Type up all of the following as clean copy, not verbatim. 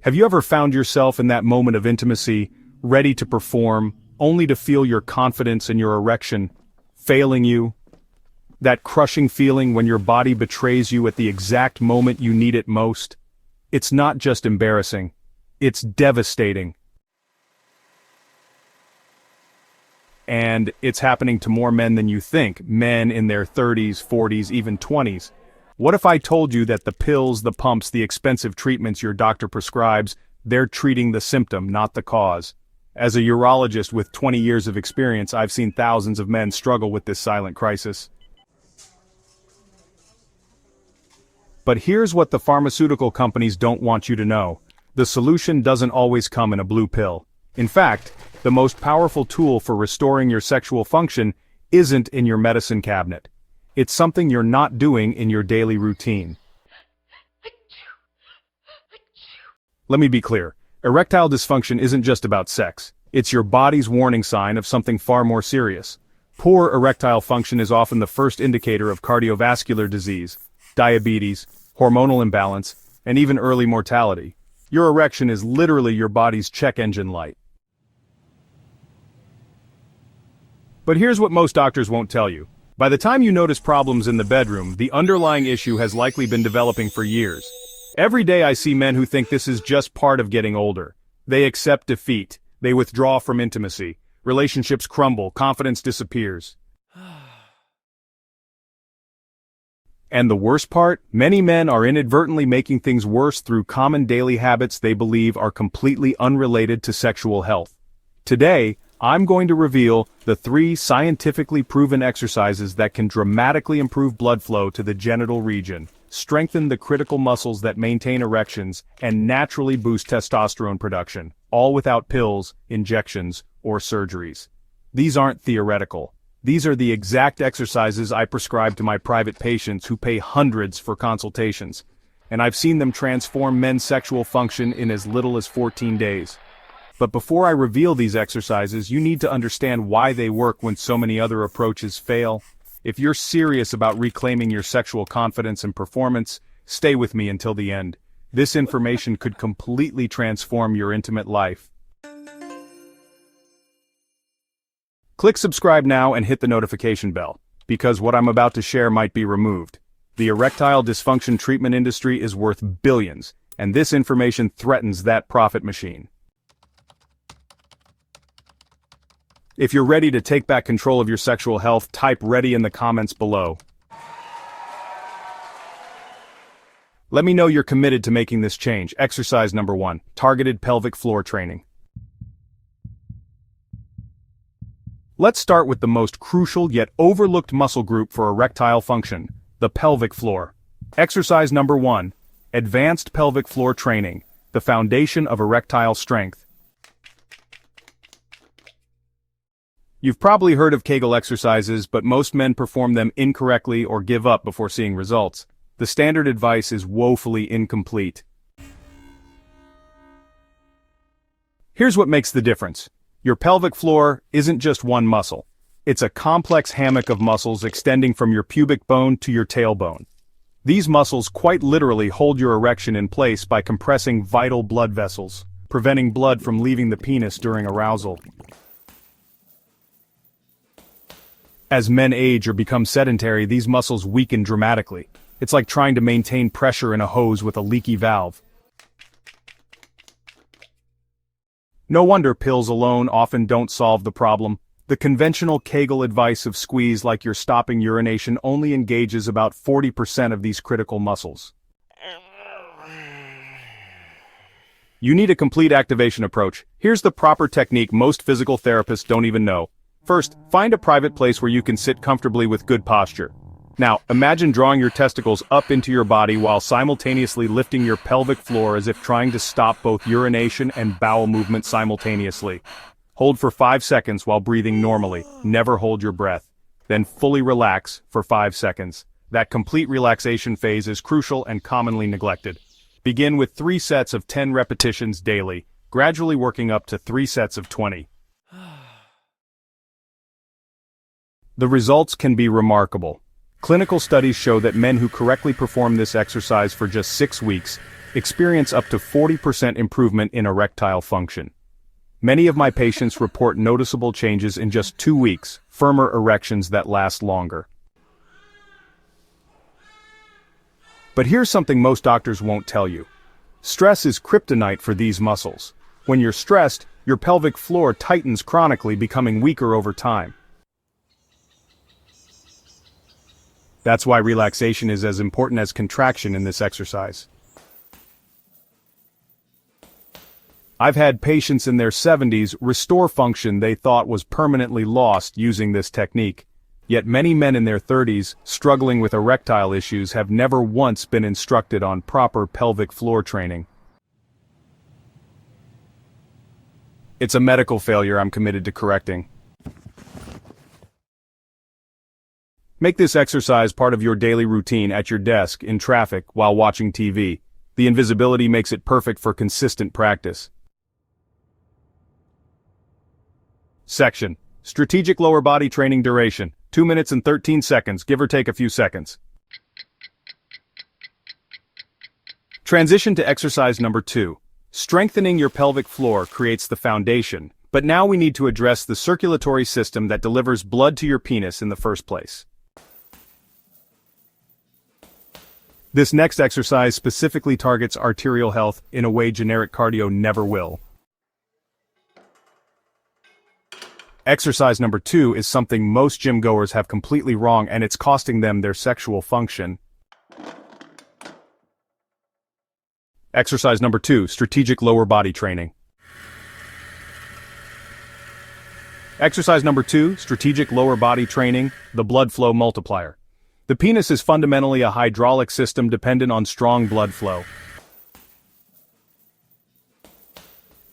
Have you ever found yourself in that moment of intimacy, ready to perform, only to feel your confidence and your erection failing you? That crushing feeling when your body betrays you at the exact moment you need it most? It's not just embarrassing. It's devastating. And it's happening to more men than you think, men in their 30s, 40s, even 20s. What if I told you that the pills, the pumps, the expensive treatments your doctor prescribes, they're treating the symptom, not the cause? As a urologist with 20 years of experience, I've seen thousands of men struggle with this silent crisis. But here's what the pharmaceutical companies don't want you to know. The solution doesn't always come in a blue pill. In fact, the most powerful tool for restoring your sexual function isn't in your medicine cabinet. It's something you're not doing in your daily routine. Let me be clear. Erectile dysfunction isn't just about sex. It's your body's warning sign of something far more serious. Poor erectile function is often the first indicator of cardiovascular disease, diabetes, hormonal imbalance, and even early mortality. Your erection is literally your body's check engine light. But here's what most doctors won't tell you. By the time you notice problems in the bedroom, the underlying issue has likely been developing for years. Every day I see men who think this is just part of getting older. They accept defeat. They withdraw from intimacy. Relationships crumble. Confidence disappears. And the worst part? Many men are inadvertently making things worse through common daily habits they believe are completely unrelated to sexual health. Today, I'm going to reveal the 3 scientifically proven exercises that can dramatically improve blood flow to the genital region, strengthen the critical muscles that maintain erections, and naturally boost testosterone production, all without pills, injections, or surgeries. These aren't theoretical. These are the exact exercises I prescribe to my private patients who pay hundreds for consultations, and I've seen them transform men's sexual function in as little as 14 days. But before I reveal these exercises, you need to understand why they work when so many other approaches fail. If you're serious about reclaiming your sexual confidence and performance, stay with me until the end. This information could completely transform your intimate life. Click subscribe now and hit the notification bell, because what I'm about to share might be removed. The erectile dysfunction treatment industry is worth billions, and this information threatens that profit machine. If you're ready to take back control of your sexual health, type "ready" in the comments below. Let me know you're committed to making this change. Exercise number 1, targeted pelvic floor training. Let's start with the most crucial yet overlooked muscle group for erectile function, the pelvic floor. Exercise number 1, advanced pelvic floor training, the foundation of erectile strength. You've probably heard of Kegel exercises, but most men perform them incorrectly or give up before seeing results. The standard advice is woefully incomplete. Here's what makes the difference. Your pelvic floor isn't just one muscle. It's a complex hammock of muscles extending from your pubic bone to your tailbone. These muscles quite literally hold your erection in place by compressing vital blood vessels, preventing blood from leaving the penis during arousal. As men age or become sedentary, these muscles weaken dramatically. It's like trying to maintain pressure in a hose with a leaky valve. No wonder pills alone often don't solve the problem. The conventional Kegel advice of squeeze like you're stopping urination only engages about 40% of these critical muscles. You need a complete activation approach. Here's the proper technique most physical therapists don't even know. First, find a private place where you can sit comfortably with good posture. Now, imagine drawing your testicles up into your body while simultaneously lifting your pelvic floor as if trying to stop both urination and bowel movement simultaneously. Hold for 5 seconds while breathing normally. Never hold your breath. Then fully relax for 5 seconds. That complete relaxation phase is crucial and commonly neglected. Begin with 3 sets of 10 repetitions daily, gradually working up to 3 sets of 20. The results can be remarkable. Clinical studies show that men who correctly perform this exercise for just 6 weeks experience up to 40% improvement in erectile function. Many of my patients report noticeable changes in just 2 weeks, firmer erections that last longer. But here's something most doctors won't tell you. Stress is kryptonite for these muscles. When you're stressed, your pelvic floor tightens chronically, becoming weaker over time. That's why relaxation is as important as contraction in this exercise. I've had patients in their 70s restore function they thought was permanently lost using this technique. Yet many men in their 30s, struggling with erectile issues, have never once been instructed on proper pelvic floor training. It's a medical failure I'm committed to correcting. Make this exercise part of your daily routine at your desk, in traffic, while watching TV. The invisibility makes it perfect for consistent practice. Section: Strategic Lower Body Training Duration, 2 minutes and 13 seconds, give or take a few seconds. Transition to exercise number 2. Strengthening your pelvic floor creates the foundation, but now we need to address the circulatory system that delivers blood to your penis in the first place. This next exercise specifically targets arterial health in a way generic cardio never will. Exercise number 2 is something most gym goers have completely wrong, and it's costing them their sexual function. Exercise number 2, strategic lower body training. Exercise number 2, strategic lower body training, the blood flow multiplier. The penis is fundamentally a hydraulic system dependent on strong blood flow.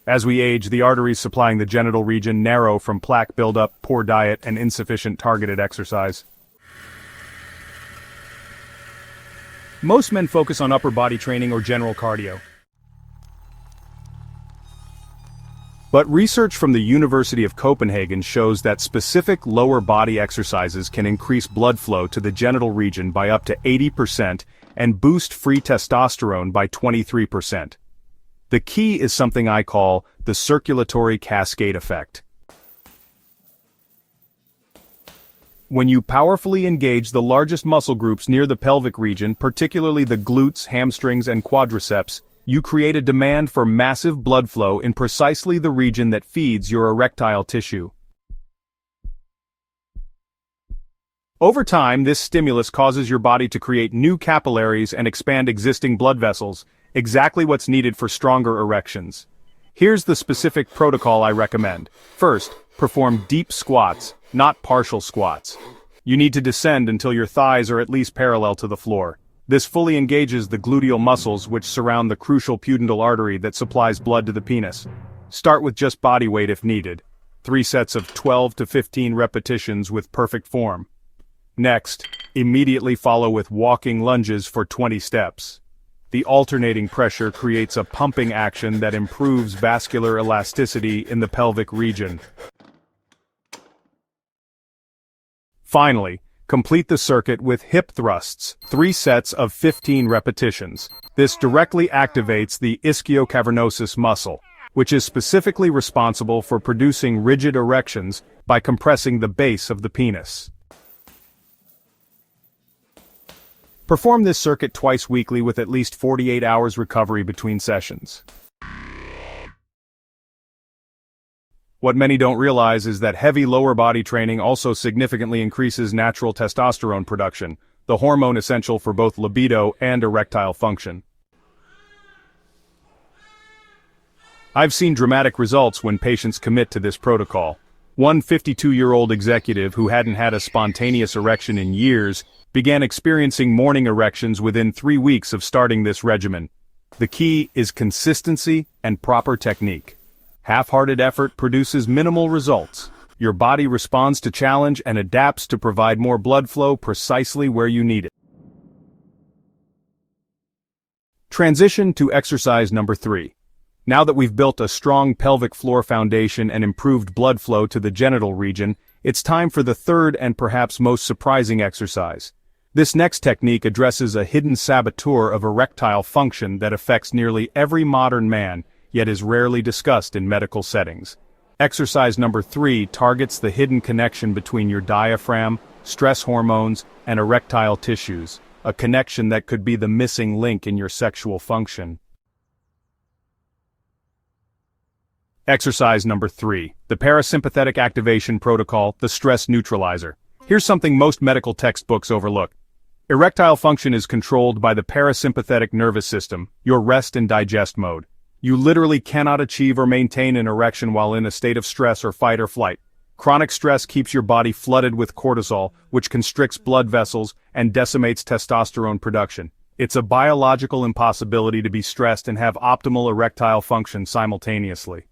As we age, the arteries supplying the genital region narrow from plaque buildup, poor diet, and insufficient targeted exercise. Most men focus on upper body training or general cardio. But research from the University of Copenhagen shows that specific lower body exercises can increase blood flow to the genital region by up to 80% and boost free testosterone by 23%. The key is something I call the circulatory cascade effect. When you powerfully engage the largest muscle groups near the pelvic region, particularly the glutes, hamstrings, and quadriceps, you create a demand for massive blood flow in precisely the region that feeds your erectile tissue. Over time, this stimulus causes your body to create new capillaries and expand existing blood vessels, exactly what's needed for stronger erections. Here's the specific protocol I recommend. First, perform deep squats, not partial squats. You need to descend until your thighs are at least parallel to the floor. This fully engages the gluteal muscles which surround the crucial pudendal artery that supplies blood to the penis. Start with just body weight if needed. 3 sets of 12 to 15 repetitions with perfect form. Next, immediately follow with walking lunges for 20 steps. The alternating pressure creates a pumping action that improves vascular elasticity in the pelvic region. Finally, complete the circuit with hip thrusts, 3 sets of 15 repetitions. This directly activates the ischiocavernosus muscle, which is specifically responsible for producing rigid erections by compressing the base of the penis. Perform this circuit twice weekly with at least 48 hours recovery between sessions. What many don't realize is that heavy lower body training also significantly increases natural testosterone production, the hormone essential for both libido and erectile function. I've seen dramatic results when patients commit to this protocol. One 52-year-old executive who hadn't had a spontaneous erection in years began experiencing morning erections within 3 weeks of starting this regimen. The key is consistency and proper technique. Half-hearted effort produces minimal results. Your body responds to challenge and adapts to provide more blood flow precisely where you need it. Transition to exercise number 3. Now that we've built a strong pelvic floor foundation and improved blood flow to the genital region, it's time for the third and perhaps most surprising exercise. This next technique addresses a hidden saboteur of erectile function that affects nearly every modern man, yet is rarely discussed in medical settings. Exercise number 3 targets the hidden connection between your diaphragm, stress hormones, and erectile tissues, a connection that could be the missing link in your sexual function. Exercise number 3, the parasympathetic activation protocol, the stress neutralizer. Here's something most medical textbooks overlook. Erectile function is controlled by the parasympathetic nervous system, your rest and digest mode. You literally cannot achieve or maintain an erection while in a state of stress or fight or flight. Chronic stress keeps your body flooded with cortisol, which constricts blood vessels and decimates testosterone production. It's a biological impossibility to be stressed and have optimal erectile function simultaneously.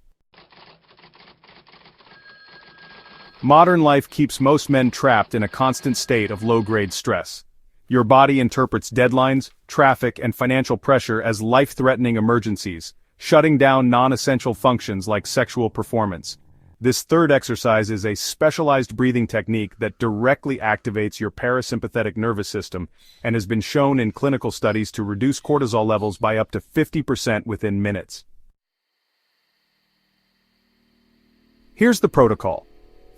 Modern life keeps most men trapped in a constant state of low-grade stress. Your body interprets deadlines, traffic, and financial pressure as life-threatening emergencies, shutting down non-essential functions like sexual performance. This third exercise is a specialized breathing technique that directly activates your parasympathetic nervous system and has been shown in clinical studies to reduce cortisol levels by up to 50% within minutes. Here's the protocol.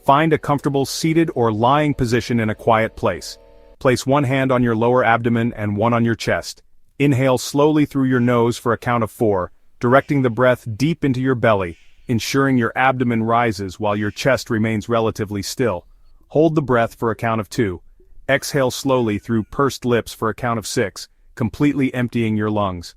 Find a comfortable seated or lying position in a quiet place. Place one hand on your lower abdomen and one on your chest. Inhale slowly through your nose for a count of 4, directing the breath deep into your belly, ensuring your abdomen rises while your chest remains relatively still. Hold the breath for a count of 2. Exhale slowly through pursed lips for a count of 6, completely emptying your lungs.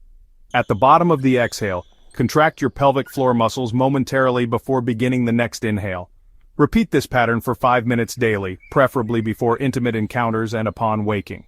At the bottom of the exhale, contract your pelvic floor muscles momentarily before beginning the next inhale. Repeat this pattern for 5 minutes daily, preferably before intimate encounters and upon waking.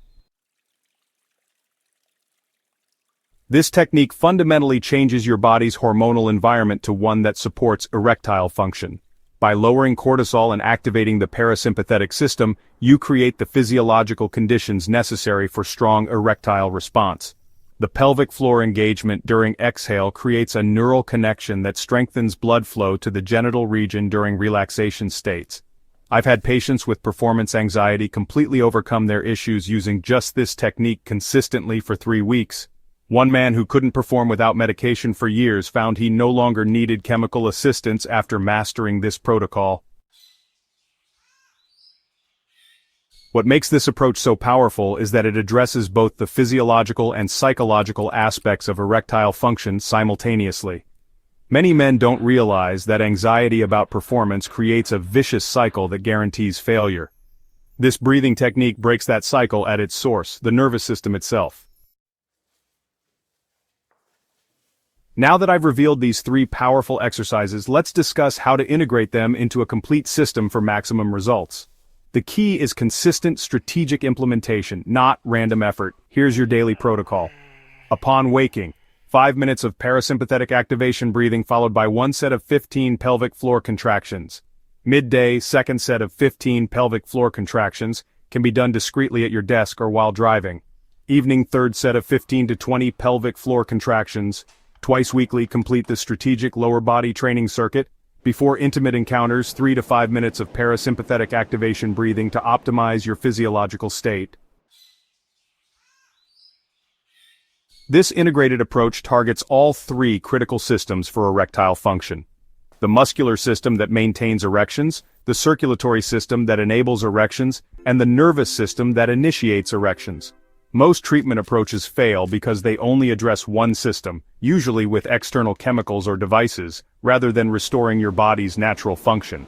This technique fundamentally changes your body's hormonal environment to one that supports erectile function. By lowering cortisol and activating the parasympathetic system, you create the physiological conditions necessary for strong erectile response. The pelvic floor engagement during exhale creates a neural connection that strengthens blood flow to the genital region during relaxation states. I've had patients with performance anxiety completely overcome their issues using just this technique consistently for 3 weeks. One man who couldn't perform without medication for years found he no longer needed chemical assistance after mastering this protocol. What makes this approach so powerful is that it addresses both the physiological and psychological aspects of erectile function simultaneously. Many men don't realize that anxiety about performance creates a vicious cycle that guarantees failure. This breathing technique breaks that cycle at its source, the nervous system itself. Now that I've revealed these 3 powerful exercises, let's discuss how to integrate them into a complete system for maximum results. The key is consistent strategic implementation, not random effort. Here's your daily protocol. Upon waking, 5 minutes of parasympathetic activation breathing followed by 1 set of 15 pelvic floor contractions. Midday, 2nd set of 15 pelvic floor contractions, can be done discreetly at your desk or while driving. Evening, 3rd set of 15 to 20 pelvic floor contractions. Twice weekly, complete the strategic lower body training circuit. Before intimate encounters, 3 to 5 minutes of parasympathetic activation breathing to optimize your physiological state. This integrated approach targets all 3 critical systems for erectile function. The muscular system that maintains erections, the circulatory system that enables erections, and the nervous system that initiates erections. Most treatment approaches fail because they only address one system, usually with external chemicals or devices, rather than restoring your body's natural function.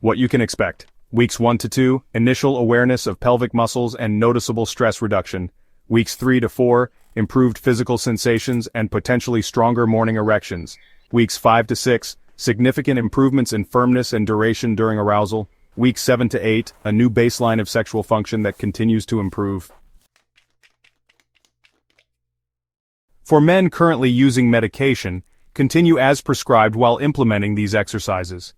What you can expect. Weeks 1 to 2, initial awareness of pelvic muscles and noticeable stress reduction. Weeks 3 to 4, improved physical sensations and potentially stronger morning erections. Weeks 5 to 6, significant improvements in firmness and duration during arousal. Weeks 7 to 8, a new baseline of sexual function that continues to improve. For men currently using medication, continue as prescribed while implementing these exercises.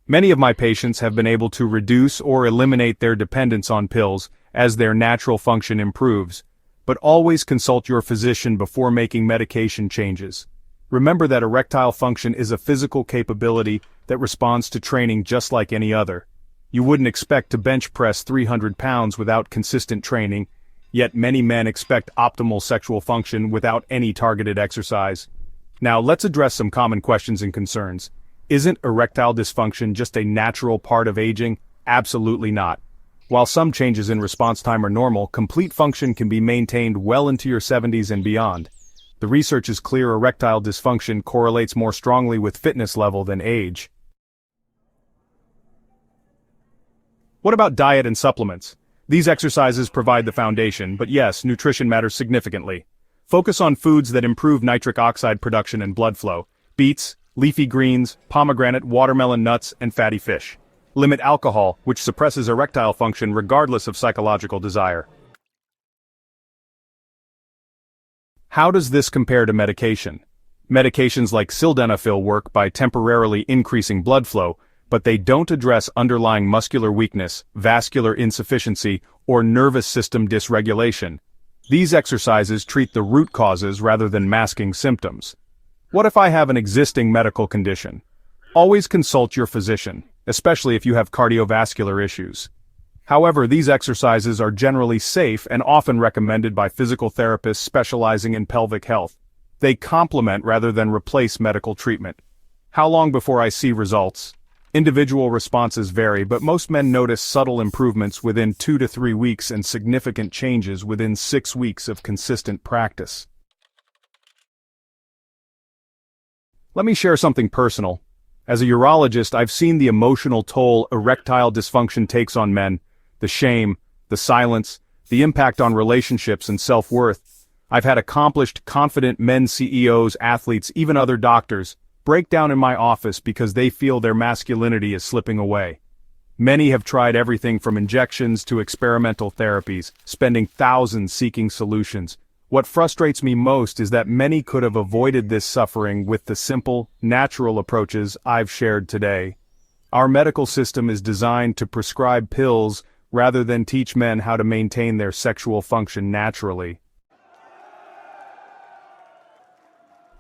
Many of my patients have been able to reduce or eliminate their dependence on pills as their natural function improves, but always consult your physician before making medication changes. Remember that erectile function is a physical capability that responds to training just like any other. You wouldn't expect to bench press 300 pounds without consistent training, yet many men expect optimal sexual function without any targeted exercise. Now let's address some common questions and concerns. Isn't erectile dysfunction just a natural part of aging? Absolutely not. While some changes in response time are normal, complete function can be maintained well into your 70s and beyond. The research is clear: erectile dysfunction correlates more strongly with fitness level than age. What about diet and supplements? These exercises provide the foundation, but yes, nutrition matters significantly. Focus on foods that improve nitric oxide production and blood flow: beets, leafy greens, pomegranate, watermelon, nuts, and fatty fish. Limit alcohol, which suppresses erectile function regardless of psychological desire. How does this compare to medication? Medications like sildenafil work by temporarily increasing blood flow, but they don't address underlying muscular weakness, vascular insufficiency, or nervous system dysregulation. These exercises treat the root causes rather than masking symptoms. What if I have an existing medical condition? Always consult your physician, especially if you have cardiovascular issues. However, these exercises are generally safe and often recommended by physical therapists specializing in pelvic health. They complement rather than replace medical treatment. How long before I see results? Individual responses vary, but most men notice subtle improvements within 2 to 3 weeks and significant changes within 6 weeks of consistent practice. Let me share something personal. As a urologist, I've seen the emotional toll erectile dysfunction takes on men, the shame, the silence, the impact on relationships and self-worth. I've had accomplished, confident men CEOs, athletes, even other doctors, break down in my office because they feel their masculinity is slipping away. Many have tried everything from injections to experimental therapies, spending thousands seeking solutions. What frustrates me most is that many could have avoided this suffering with the simple, natural approaches I've shared today. Our medical system is designed to prescribe pills rather than teach men how to maintain their sexual function naturally.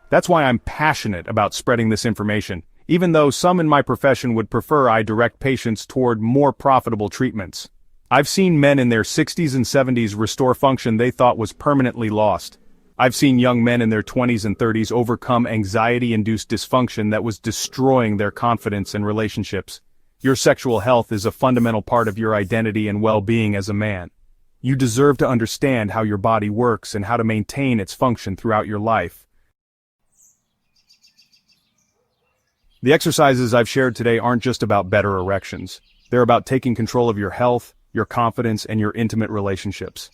That's why I'm passionate about spreading this information, even though some in my profession would prefer I direct patients toward more profitable treatments. I've seen men in their 60s and 70s restore function they thought was permanently lost. I've seen young men in their 20s and 30s overcome anxiety-induced dysfunction that was destroying their confidence and relationships. Your sexual health is a fundamental part of your identity and well-being as a man. You deserve to understand how your body works and how to maintain its function throughout your life. The exercises I've shared today aren't just about better erections. They're about taking control of your health, your confidence, and your intimate relationships.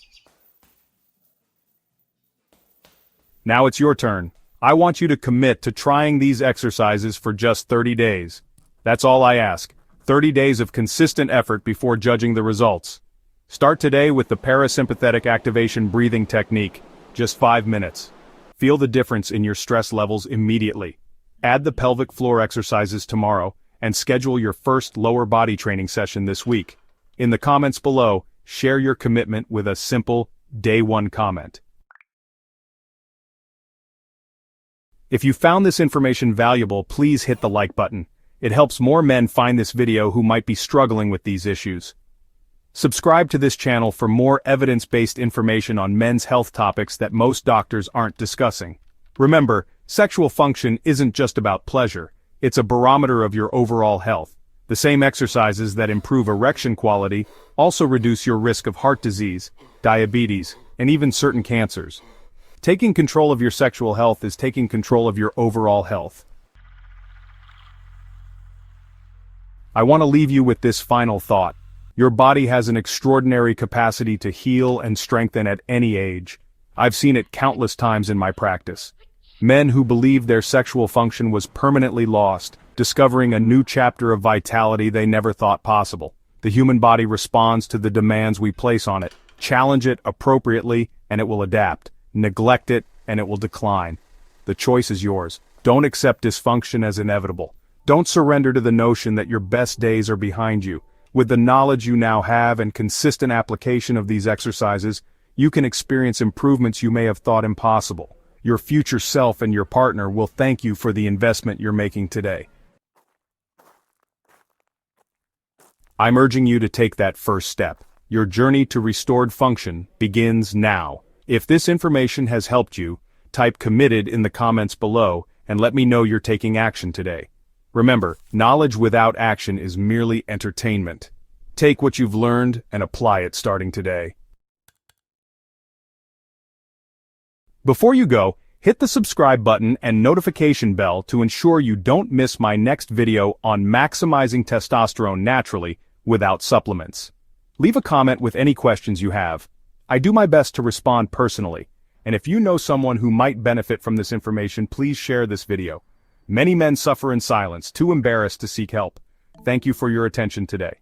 Now it's your turn. I want you to commit to trying these exercises for just 30 days. That's all I ask. 30 days of consistent effort before judging the results. Start today with the parasympathetic activation breathing technique. Just 5 minutes. Feel the difference in your stress levels immediately. Add the pelvic floor exercises tomorrow, and schedule your first lower body training session this week. In the comments below, share your commitment with a simple, Day 1 comment. If you found this information valuable, please hit the like button. It helps more men find this video who might be struggling with these issues. Subscribe to this channel for more evidence-based information on men's health topics that most doctors aren't discussing. Remember, sexual function isn't just about pleasure, it's a barometer of your overall health. The same exercises that improve erection quality also reduce your risk of heart disease, diabetes, and even certain cancers. Taking control of your sexual health is taking control of your overall health. I want to leave you with this final thought. Your body has an extraordinary capacity to heal and strengthen at any age. I've seen it countless times in my practice. Men who believed their sexual function was permanently lost, discovering a new chapter of vitality they never thought possible. The human body responds to the demands we place on it. Challenge it appropriately, and it will adapt. Neglect it, and it will decline. The choice is yours. Don't accept dysfunction as inevitable. Don't surrender to the notion that your best days are behind you. With the knowledge you now have and consistent application of these exercises, you can experience improvements you may have thought impossible. Your future self and your partner will thank you for the investment you're making today. I'm urging you to take that first step. Your journey to restored function begins now. If this information has helped you, type committed in the comments below and let me know you're taking action today. Remember, knowledge without action is merely entertainment. Take what you've learned and apply it starting today. Before you go, hit the subscribe button and notification bell to ensure you don't miss my next video on maximizing testosterone naturally without supplements. Leave a comment with any questions you have. I do my best to respond personally, and if you know someone who might benefit from this information, please share this video. Many men suffer in silence, too embarrassed to seek help. Thank you for your attention today.